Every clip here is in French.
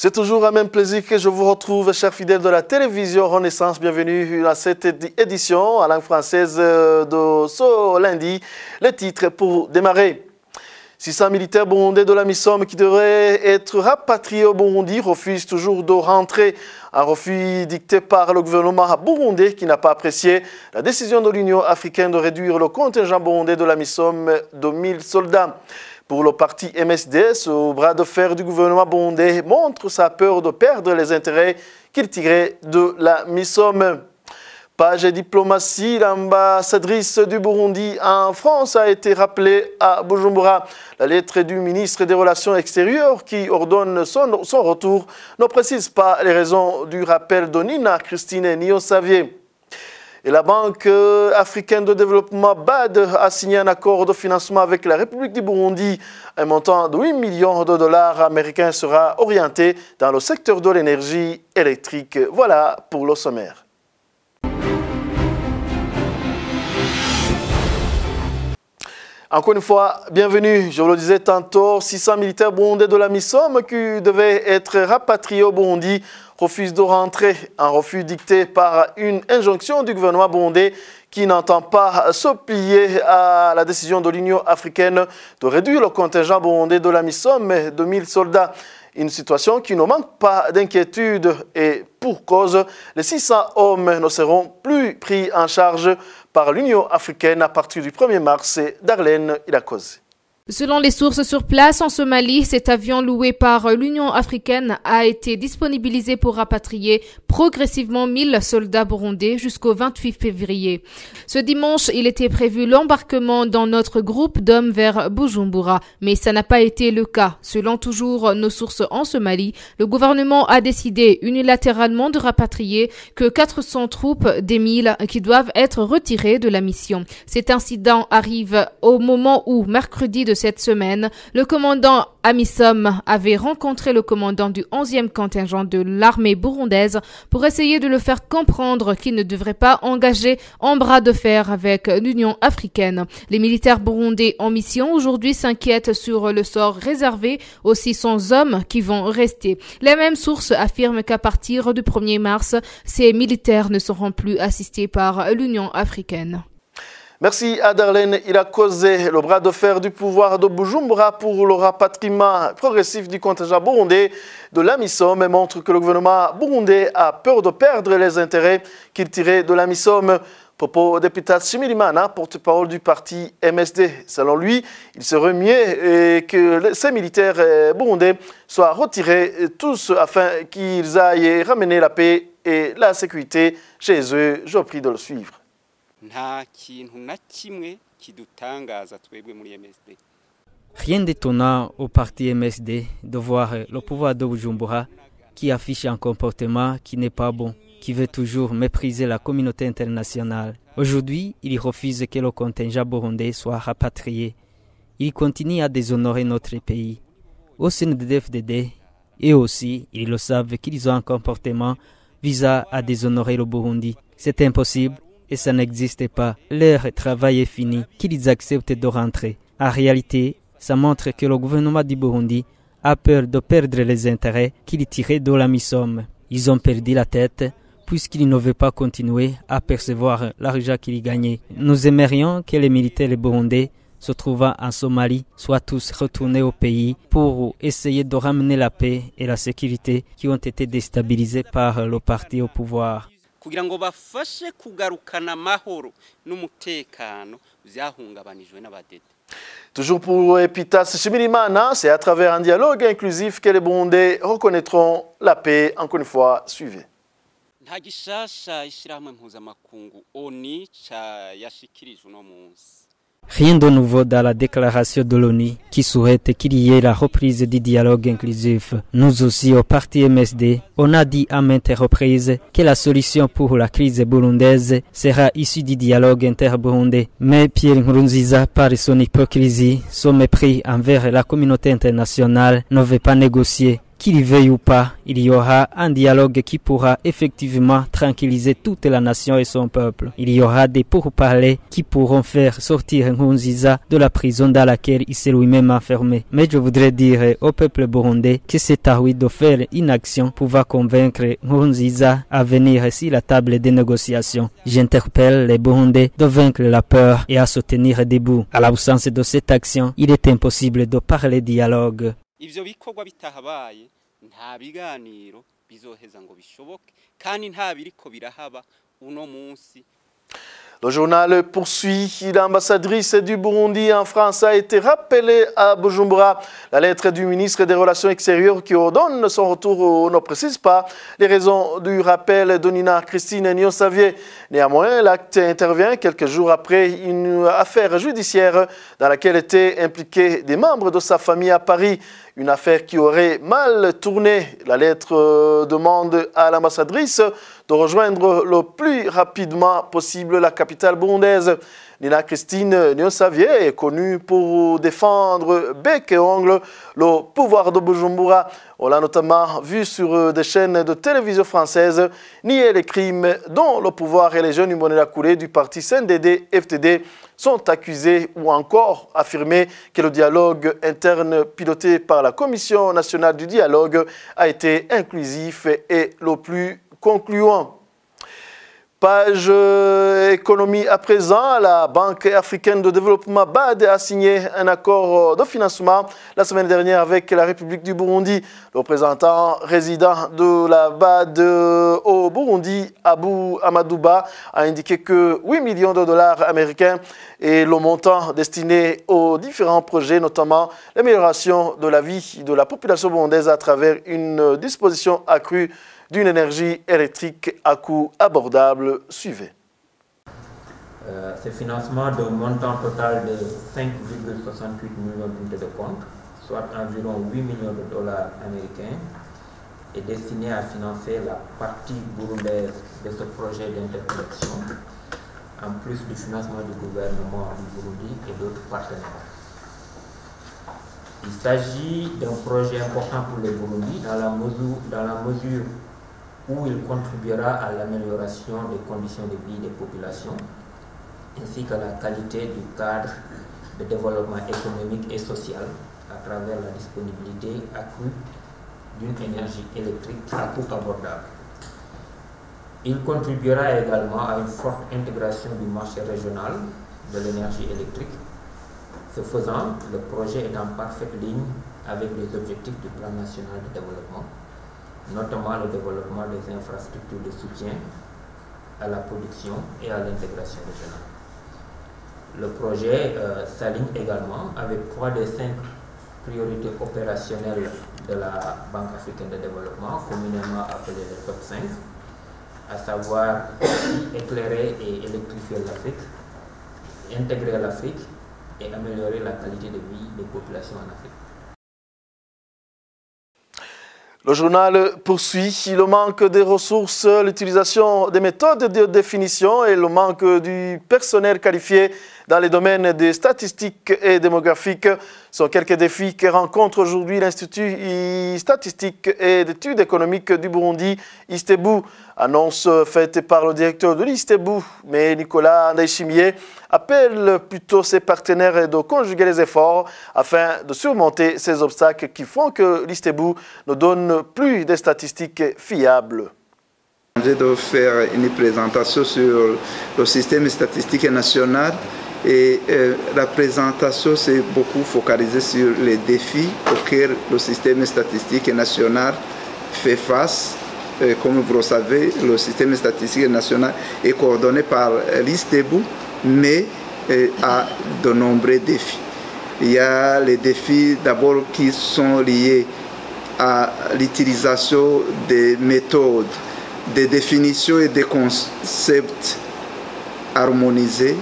C'est toujours un même plaisir que je vous retrouve, chers fidèles de la télévision Renaissance. Bienvenue à cette édition en langue française de ce lundi. Les titres pour démarrer. 600 militaires burundais de la MISOM qui devraient être rapatriés au Burundi refusent toujours de rentrer. Un refus dicté par le gouvernement burundais qui n'a pas apprécié la décision de l'Union africaine de réduire le contingent burundais de la MISOM de 1000 soldats. Pour le parti MSD, ce bras de fer du gouvernement burundais montre sa peur de perdre les intérêts qu'il tirait de la MISOM. Page diplomatie, l'ambassadrice du Burundi en France a été rappelée à Bujumbura. La lettre du ministre des Relations extérieures qui ordonne son retour ne précise pas les raisons du rappel de Nina Christine Niosavier. Et la Banque africaine de développement BAD a signé un accord de financement avec la République du Burundi. Un montant de 8 millions de dollars américains sera orienté dans le secteur de l'énergie électrique. Voilà pour le sommaire. Encore une fois, bienvenue. Je vous le disais tantôt, 600 militaires burundais de la MISOM qui devaient être rapatriés au Burundi refusent de rentrer. Un refus dicté par une injonction du gouvernement burundais qui n'entend pas se plier à la décision de l'Union africaine de réduire le contingent burundais de la MISOM de 1000 soldats. Une situation qui ne manque pas d'inquiétude et pour cause, les 600 hommes ne seront plus pris en charge par l'Union africaine à partir du 1er mars. Darlene Ilakoze. Selon les sources sur place en Somalie, cet avion loué par l'Union africaine a été disponibilisé pour rapatrier progressivement 1000 soldats burundais jusqu'au 28 février. Ce dimanche, il était prévu l'embarquement dans notre groupe d'hommes vers Bujumbura, mais ça n'a pas été le cas. Selon toujours nos sources en Somalie, le gouvernement a décidé unilatéralement de rapatrier que 400 troupes des 1000 qui doivent être retirées de la mission. Cet incident arrive au moment où, mercredi de cette semaine, le commandant Amisom avait rencontré le commandant du 11e contingent de l'armée burundaise pour essayer de le faire comprendre qu'il ne devrait pas engager en bras de fer avec l'Union africaine. Les militaires burundais en mission aujourd'hui s'inquiètent sur le sort réservé aux 600 hommes qui vont rester. Les mêmes sources affirment qu'à partir du 1er mars, ces militaires ne seront plus assistés par l'Union africaine. Merci à Darlene Ilakoze. Le bras de fer du pouvoir de Bujumbura pour le rapatriement progressif du contingent burundais de la MISOM montre que le gouvernement burundais a peur de perdre les intérêts qu'il tirait de la MISOM. Propos d'Epitas Shimirimana, porte-parole du parti MSD. Selon lui, il serait mieux que ces militaires burundais soient retirés tous afin qu'ils aillent ramener la paix et la sécurité chez eux. Je vous prie de le suivre. Rien d'étonnant au parti MSD de voir le pouvoir de Bujumbura qui affiche un comportement qui n'est pas bon, qui veut toujours mépriser la communauté internationale. Aujourd'hui, il refuse que le contingent burundais soit rapatrié. Il continue à déshonorer notre pays. Au sein de l'FDD, et aussi, ils le savent qu'ils ont un comportement visant à déshonorer le Burundi. C'est impossible. Et ça n'existe pas. Leur travail est fini, qu'ils acceptent de rentrer. En réalité, ça montre que le gouvernement du Burundi a peur de perdre les intérêts qu'il tirait de la MISOM. Ils ont perdu la tête puisqu'ils ne veulent pas continuer à percevoir l'argent qu'ils gagnaient. Nous aimerions que les militaires burundais se trouvant en Somalie soient tous retournés au pays pour essayer de ramener la paix et la sécurité qui ont été déstabilisées par le parti au pouvoir. kugira ngo bafashe kugarukana amahoro n'umutekano byahungabanijwe n'abadede. Toujours pour Epitas Shimirimana, c'est à travers un dialogue inclusif que les Burundais reconnaîtront la paix. Encore une fois, suivez. Nta gishasha ishirahamwe mpuzamakungu ONU yashikirije uno munsi. Rien de nouveau dans la déclaration de l'ONU qui souhaite qu'il y ait la reprise du dialogue inclusif. Nous aussi, au parti MSD, on a dit à maintes reprises que la solution pour la crise burundaise sera issue du dialogue interburundais. Mais Pierre Nkurunziza, par son hypocrisie, son mépris envers la communauté internationale, ne veut pas négocier. qu'il y veuille ou pas, il y aura un dialogue qui pourra effectivement tranquilliser toute la nation et son peuple. Il y aura des pourparlers qui pourront faire sortir Nkurunziza de la prison dans laquelle il s'est lui-même enfermé. Mais je voudrais dire au peuple burundais que c'est à lui de faire une action pour convaincre Nkurunziza à venir sur la table des négociations. J'interpelle les Burundais de vaincre la peur et à se tenir debout. À l'absence de cette action, il est impossible de parler dialogue. Ivyo bikorwa bitahabaye nta biganiro bizoheza ngo bishoboke kandi nta biriko birahaba uno munsi. Le journal poursuit. L'ambassadrice du Burundi en France a été rappelée à Bujumbura. La lettre du ministre des Relations extérieures qui ordonne son retour ne précise pas les raisons du rappel de Nina Christine Nionsavier. Néanmoins, l'acte intervient quelques jours après une affaire judiciaire dans laquelle étaient impliqués des membres de sa famille à Paris. Une affaire qui aurait mal tourné. La lettre demande à l'ambassadrice de rejoindre le plus rapidement possible la capitale burundaise. Nina Christine Nionsavier est connue pour défendre bec et ongle le pouvoir de Bujumbura. On l'a notamment vu sur des chaînes de télévision françaises nier les crimes dont le pouvoir et les jeunes Imbonerakure du parti CNDD-FDD sont accusés ou encore affirmer que le dialogue interne piloté par la Commission nationale du dialogue a été inclusif et le plus concluant. Page économie à présent, la Banque africaine de développement BAD a signé un accord de financement la semaine dernière avec la République du Burundi. Le représentant résident de la BAD au Burundi, Abou Amadouba, a indiqué que 8 millions de dollars américains est le montant destiné aux différents projets, notamment l'amélioration de la vie de la population burundaise à travers une disposition accrue d'une énergie électrique à coût abordable. Suivez. Ce financement d'un montant total de 5,68 millions d'unités de compte, soit environ 8 millions de dollars américains, est destiné à financer la partie burundaise de ce projet d'interconnexion, en plus du financement du gouvernement du Burundi et d'autres partenaires. Il s'agit d'un projet important pour le Burundi dans la mesure où il contribuera à l'amélioration des conditions de vie des populations ainsi qu'à la qualité du cadre de développement économique et social à travers la disponibilité accrue d'une énergie électrique à coût abordable. Il contribuera également à une forte intégration du marché régional de l'énergie électrique. Ce faisant, le projet est en parfaite ligne avec les objectifs du Plan national de développement, notamment le développement des infrastructures de soutien à la production et à l'intégration régionale. Le projet s'aligne également avec 3 des 5 priorités opérationnelles de la Banque africaine de développement, communément appelée le top 5, à savoir éclairer et électrifier l'Afrique, intégrer l'Afrique et améliorer la qualité de vie des populations en Afrique. Le journal poursuit. Le manque de ressources, l'utilisation des méthodes de définition et le manque du personnel qualifié dans les domaines des statistiques et démographiques sont quelques défis que rencontre aujourd'hui l'Institut statistique et d'études économiques du Burundi, ISTEBU. Annonce faite par le directeur de l'ISTEBU, mais Nicolas Ndaïchimier appelle plutôt ses partenaires de conjuguer les efforts afin de surmonter ces obstacles qui font que l'ISTEBU ne donne plus de statistiques fiables. Je vais faire une présentation sur le système statistique national et la présentation s'est beaucoup focalisée sur les défis auxquels le système statistique national fait face. Comme vous le savez, le système statistique national est coordonné par l'ISTEBU, mais a de nombreux défis. Il y a les défis d'abord qui sont liés à l'utilisation des méthodes, des définitions et des concepts harmonisés.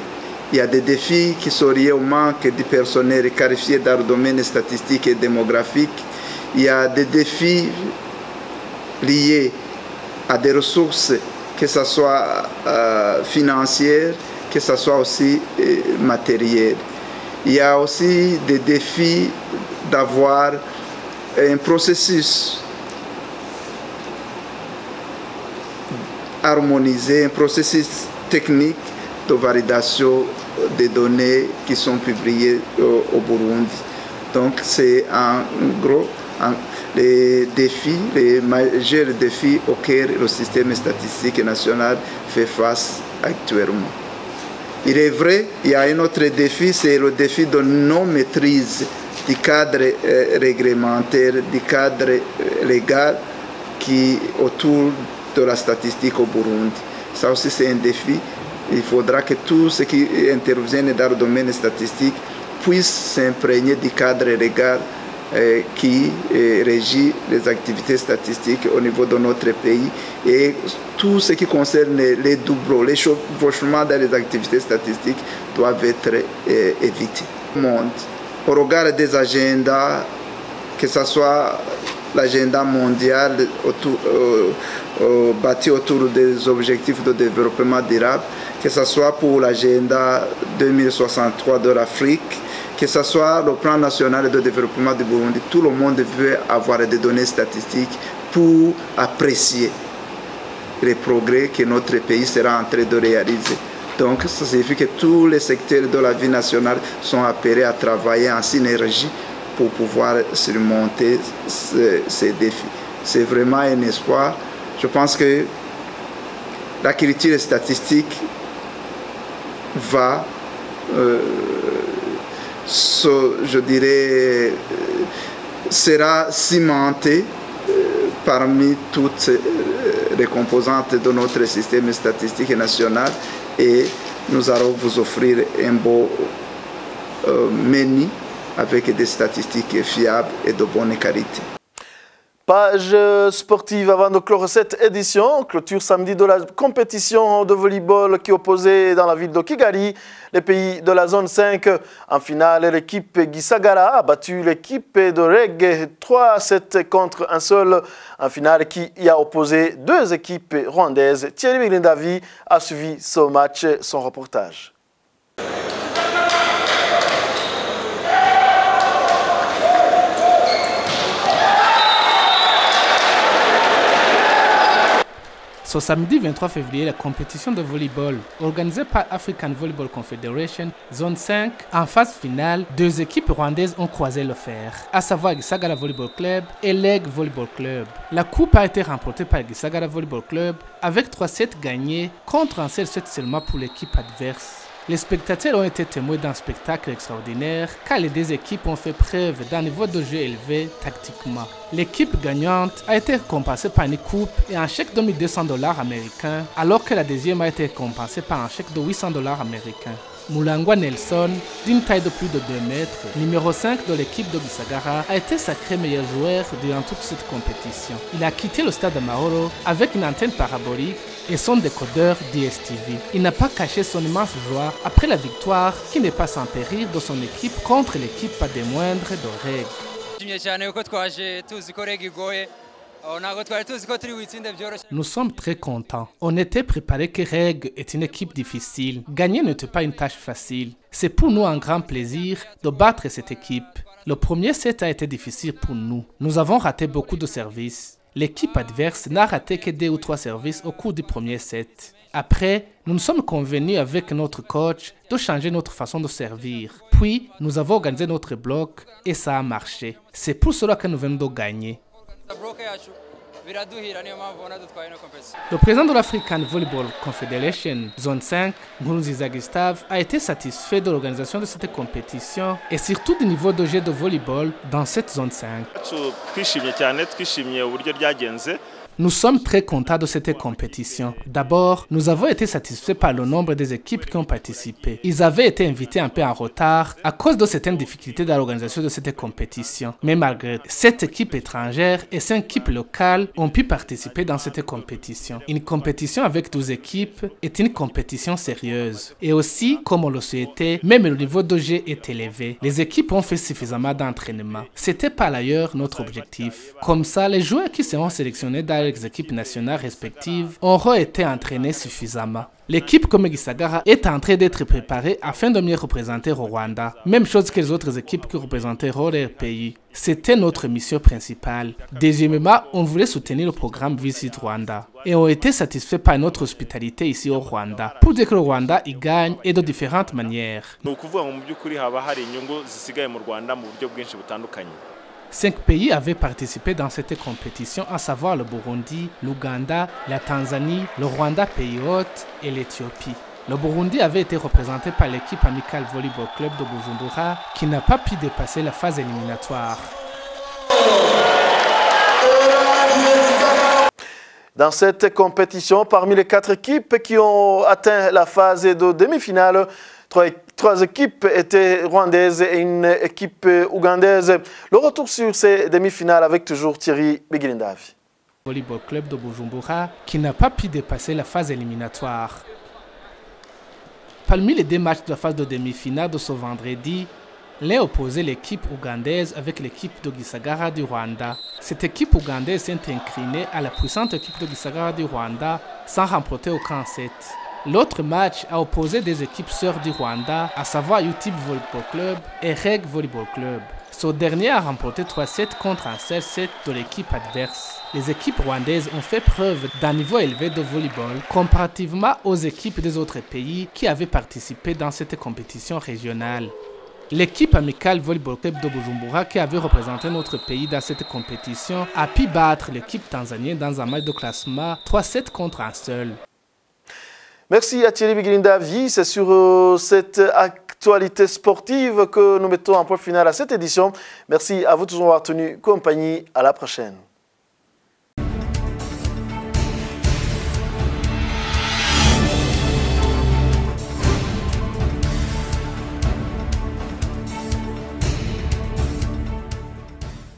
Il y a des défis qui sont liés au manque de personnel qualifié dans le domaine statistique et démographique. Il y a des défis liés à des ressources, que ce soit financières, que ce soit aussi matérielles. Il y a aussi des défis d'avoir un processus harmoniser un processus technique de validation des données qui sont publiées au Burundi. Donc c'est en gros les majeurs défis auxquels le système statistique national fait face actuellement. Il est vrai, il y a un autre défi, c'est le défi de non-maîtrise du cadre réglementaire, du cadre légal qui autour de la statistique au Burundi. Ça aussi c'est un défi. Il faudra que tous ceux qui interviennent dans le domaine statistique puissent s'imprégner du cadre légal qui régit les activités statistiques au niveau de notre pays, et tout ce qui concerne les doublons, les chevauchements dans les activités statistiques doivent être évités. Au regard des agendas, que ce soit l'agenda mondial bâti autour des objectifs de développement durable, que ce soit pour l'agenda 2063 de l'Afrique, que ce soit le plan national de développement du Burundi, tout le monde veut avoir des données statistiques pour apprécier les progrès que notre pays sera en train de réaliser. Donc ça signifie que tous les secteurs de la vie nationale sont appelés à travailler en synergie pour pouvoir surmonter ces défis. C'est vraiment un espoir. Je pense que la culture statistique va, je dirais, sera cimentée parmi toutes les composantes de notre système statistique national, et nous allons vous offrir un beau menu avec des statistiques fiables et de bonne qualité. Page sportive avant de clore cette édition. Clôture samedi de la compétition de volleyball qui opposait dans la ville de Kigali les pays de la zone 5. En finale, l'équipe Gisagara a battu l'équipe de REG 3-7 contre un seul. En finale qui y a opposé deux équipes rwandaises. Thierry Bilindavi a suivi ce match, son reportage. Ce samedi 23 février, la compétition de volleyball organisée par African Volleyball Confederation, zone 5, en phase finale, deux équipes rwandaises ont croisé le fer, à savoir Gisagara Volleyball Club et Leg Volleyball Club. La coupe a été remportée par Gisagara Volleyball Club avec 3-7 gagnés contre un seul set seulement pour l'équipe adverse. Les spectateurs ont été témoins d'un spectacle extraordinaire car les deux équipes ont fait preuve d'un niveau de jeu élevé tactiquement. L'équipe gagnante a été récompensée par une coupe et un chèque de $1 200 américains, alors que la deuxième a été récompensée par un chèque de $800 américains. Mulangwa Nelson, d'une taille de plus de 2 mètres, numéro 5 de l'équipe de Gisagara, a été sacré meilleur joueur durant toute cette compétition. Il a quitté le stade de Mahoro avec une antenne parabolique et son décodeur DSTV. Il n'a pas caché son immense joie après la victoire qui n'est pas sans périr de son équipe contre l'équipe pas des moindres de REG. Nous sommes très contents. On était préparé que REG est une équipe difficile. Gagner n'était pas une tâche facile. C'est pour nous un grand plaisir de battre cette équipe. Le premier set a été difficile pour nous. Nous avons raté beaucoup de services. L'équipe adverse n'a raté que 2 ou 3 services au cours du premier set. Après, nous nous sommes convenus avec notre coach de changer notre façon de servir. Puis, nous avons organisé notre bloc et ça a marché. C'est pour cela que nous venons de gagner. Le président de l'African Volleyball Confederation, zone 5, Nkurunziza Gustave, a été satisfait de l'organisation de cette compétition et surtout du niveau de jeu de volleyball dans cette zone 5. Nous sommes très contents de cette compétition. D'abord, nous avons été satisfaits par le nombre des équipes qui ont participé. Ils avaient été invités un peu en retard à cause de certaines difficultés dans l'organisation de cette compétition. Mais malgré 7 équipes étrangères et 5 équipes locales ont pu participer dans cette compétition. Une compétition avec 12 équipes est une compétition sérieuse. Et aussi, comme on le souhaitait, même le niveau de jeu est élevé. Les équipes ont fait suffisamment d'entraînement. C'était par ailleurs notre objectif. Comme ça, les joueurs qui seront sélectionnés dans leurs équipes nationales respectives auront été entraînées suffisamment. L'équipe comme Gisagara est en train d'être préparée afin de mieux représenter au Rwanda. Même chose que les autres équipes qui représenteront leur pays. C'était notre mission principale. Deuxièmement, on voulait soutenir le programme Visit Rwanda. Et on était satisfaits par notre hospitalité ici au Rwanda. Pour dire que le Rwanda y gagne et de différentes manières. 5 pays avaient participé dans cette compétition, à savoir le Burundi, l'Ouganda, la Tanzanie, le Rwanda pays hôte et l'Éthiopie. Le Burundi avait été représenté par l'équipe amicale Volleyball Club de Bujumbura qui n'a pas pu dépasser la phase éliminatoire. Dans cette compétition, parmi les 4 équipes qui ont atteint la phase de demi-finale, 3 équipes étaient rwandaises et une équipe ougandaise. Le retour sur ces demi-finales avec toujours Thierry Bigirindavi. Volleyball Club de Bujumbura qui n'a pas pu dépasser la phase éliminatoire. Parmi les 2 matchs de la phase de demi-finale de ce vendredi, l'un opposait l'équipe ougandaise avec l'équipe de Gisagara du Rwanda. Cette équipe ougandaise s'est inclinée à la puissante équipe de Gisagara du Rwanda sans remporter aucun set. L'autre match a opposé des équipes sœurs du Rwanda, à savoir UTIP Volleyball Club et REG Volleyball Club. Ce dernier a remporté 3-7 contre un seul set de l'équipe adverse. Les équipes rwandaises ont fait preuve d'un niveau élevé de volleyball comparativement aux équipes des autres pays qui avaient participé dans cette compétition régionale. L'équipe amicale Volleyball Club de Bujumbura qui avait représenté notre pays dans cette compétition a pu battre l'équipe tanzanienne dans un match de classement 3-7 contre un seul. Merci à Thierry Bigirindavi. C'est sur cette actualité sportive que nous mettons en point final à cette édition. Merci à vous tous d'avoir tenu compagnie. À la prochaine.